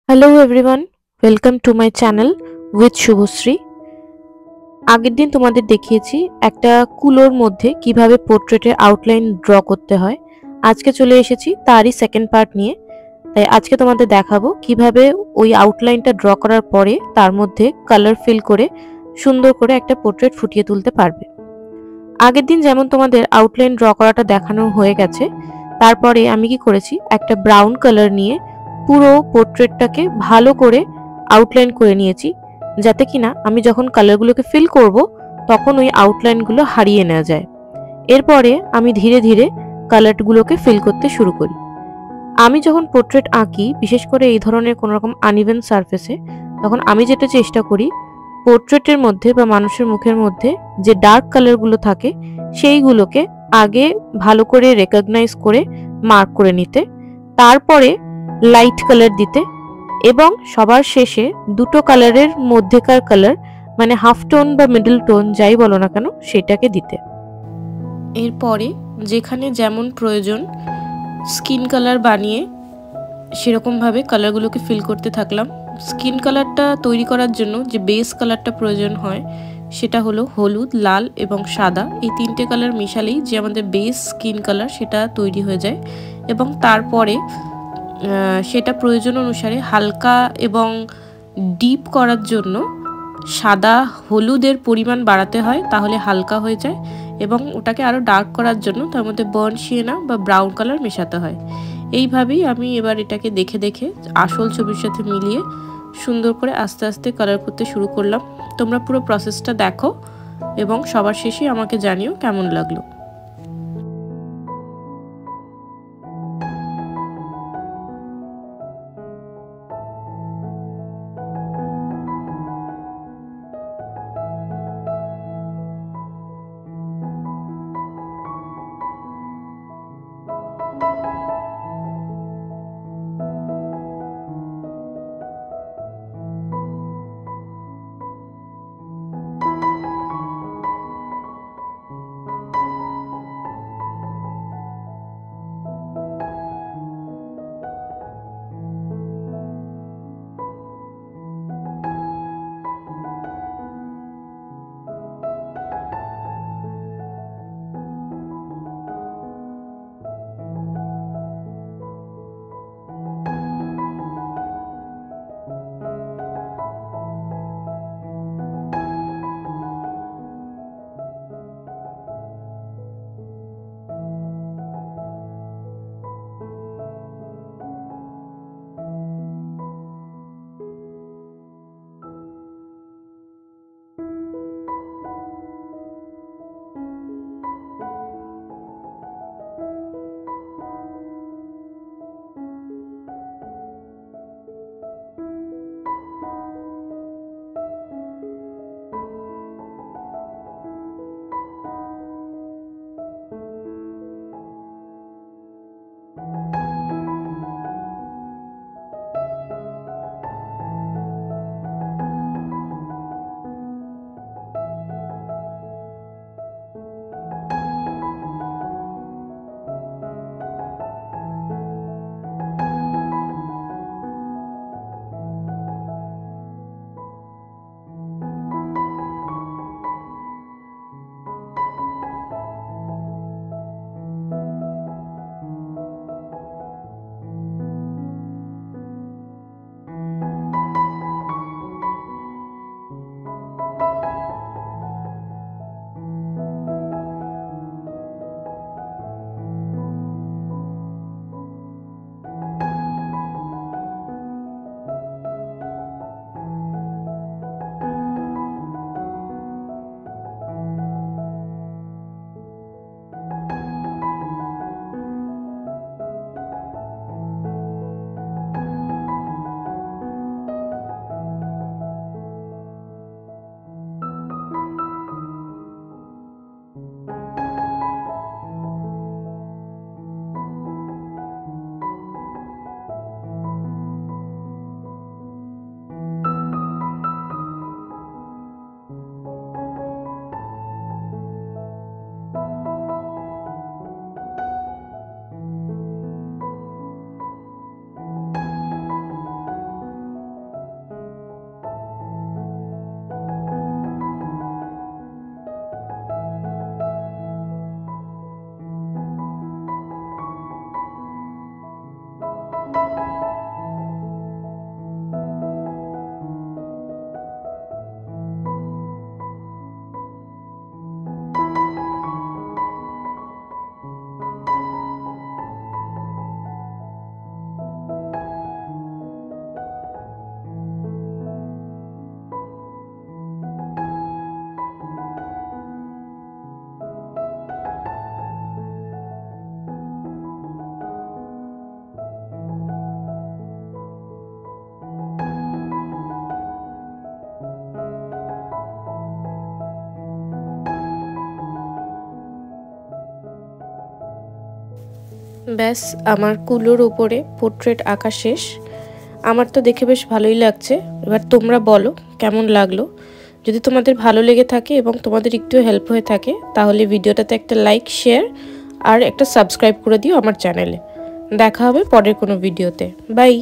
Hello everyone, welcome to my channel with Subhashree. আগের দিন তোমাদের দেখিয়েছি একটা কুলোর মধ্যে কিভাবে পোর্ট্রেটের আউটলাইন ড্র করতে হয়। আজকে চলে এসেছি তারই সেকেন্ড পার্ট নিয়ে। তাই আজকে তোমাদের দেখাবো কিভাবে ওই আউটলাইনটা ড্র করার পরে তার মধ্যে কালার ফিল করে সুন্দর করে একটা পোর্ট্রেট ফুটিয়ে তুলতে পারবে। আগের দিন যেমন তোমাদের আউটলাইন ড্র করাটা দেখানো হয়ে গেছে, তারপরে আমি কি করেছি, একটা ব্রাউন কালার নিয়ে পুরো পোর্ট্রেটটাকে ভালো করে আউটলাইন করে নিয়েছি, যাতে কিনা আমি যখন কালারগুলোকে ফিল করব তখন ওই আউটলাইনগুলো হারিয়ে নেওয়া যায়। এরপরে আমি ধীরে ধীরে কালারগুলোকে ফিল করতে শুরু করি। আমি যখন পোর্ট্রেট আঁকি, বিশেষ করে এই ধরনের কোনো রকম আনইভেন সারফেসে, তখন আমি যেটা চেষ্টা করি, পোর্ট্রেটের মধ্যে বা মানুষের মুখের মধ্যে যে ডার্ক কালারগুলো থাকে সেইগুলোকে আগে ভালো করে রেকগনাইজ করে মার্ক করে নিতে, তারপরে লাইট কালার দিতে, এবং সবার শেষে দুটো কালারের মধ্যেকার কালার, মানে হাফ টোন বা মিডল টোন যাই বলো না কেন, সেটাকে দিতে। এরপরে যেখানে যেমন প্রয়োজন স্কিন কালার বানিয়ে সেরকমভাবে কালারগুলোকে ফিল করতে থাকলাম। স্কিন কালারটা তৈরি করার জন্য যে বেস কালারটা প্রয়োজন হয় সেটা হলো হলুদ, লাল এবং সাদা। এই তিনটে কালার মিশালেই যে আমাদের বেস স্কিন কালার সেটা তৈরি হয়ে যায়, এবং তারপরে সেটা প্রয়োজন অনুসারে হালকা এবং ডিপ করার জন্য সাদা হলুদের পরিমাণ বাড়াতে হয়, তাহলে হালকা হয়ে যায়, এবং ওটাকে আরও ডার্ক করার জন্য তার মধ্যে বার্ন সিয়েনা বা ব্রাউন কালার মেশাতে হয়। এইভাবেই আমি এবার এটাকে দেখে দেখে আসল ছবির সাথে মিলিয়ে সুন্দর করে আস্তে আস্তে কালার করতে শুরু করলাম। তোমরা পুরো প্রসেসটা দেখো এবং সবার শেষে আমাকে জানিও কেমন লাগলো। ব্যাস আমার কুলোর উপরে পোর্ট্রেট আঁকা শেষ। আমার তো দেখে বেশ ভালোই লাগছে। এবার তোমরা বলো কেমন লাগলো। যদি তোমাদের ভালো লেগে থাকে এবং তোমাদের একটু হেল্প হয়ে থাকে তাহলে ভিডিওটাতে একটা লাইক, শেয়ার আর একটা সাবস্ক্রাইব করে দিও আমার চ্যানেলে। দেখা হবে পরের কোনো ভিডিওতে। বাই।